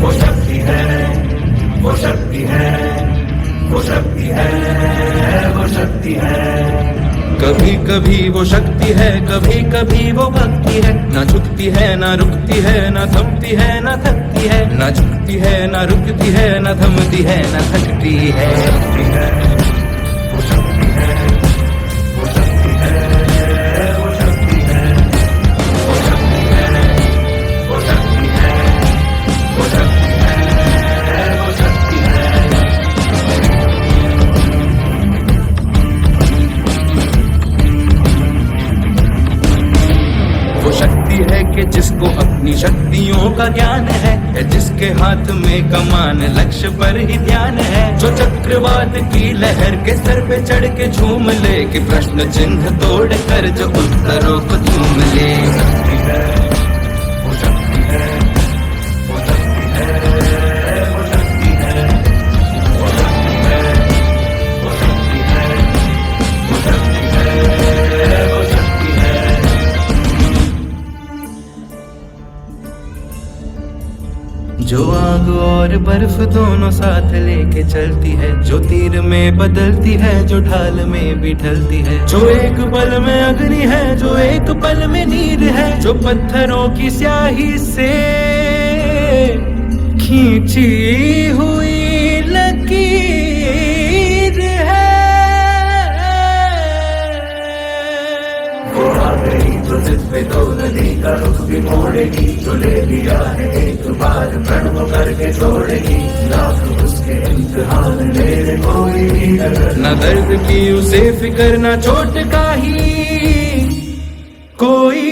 वो शक्ति है, वो शक्ति है, वो शक्ति है, वो शक्ति है। कभी कभी वो शक्ति है, कभी कभी वो भक्ति है। ना झुकती है ना रुकती है, ना थमती है ना थकती है। ना झुकती है ना रुकती है, ना थमती है ना थकती है। वो शक्ति है, वो शक्ति है, वो शक्ति है, वो शक्ति है, वो शक्ति है, वो शक्ति है, वो शक्ति है। वो शक्ति है कि जिसको अपनी शक्तियों का ज्ञान है, जिसके हाथ में कमान लक्ष्य पर ही ध्यान है। जो चक्रवात की लहर के सर पे चढ़ के झूम ले, कि प्रश्न चिन्ह तोड़ कर जो उत्तरों को चूम ले। वो शक्ति है, वो शक्ति है, वो शक्ति है, वो शक्ति है, वो शक्ति है, वो शक्ति है, वो शक्ति है। जो आग और बर्फ दोनों साथ लेके चलती है, जो तीर में बदलती है, जो ढाल में भी ढलती है। जो एक पल में अग्नि है, जो एक पल में नीर है। जो पत्थरों की स्याही से खींची हुई लकीर है। वो आ गई तो जिस पे तो नदी का रुख भी मोड़ेगी। जो ले लिया है एक बार प्रण करके छोड़ेगी। लाख उसके इम्तिहान मेरे कोई भी नजर। न दर्द की उसे फिक्र, न चोट का ही कोई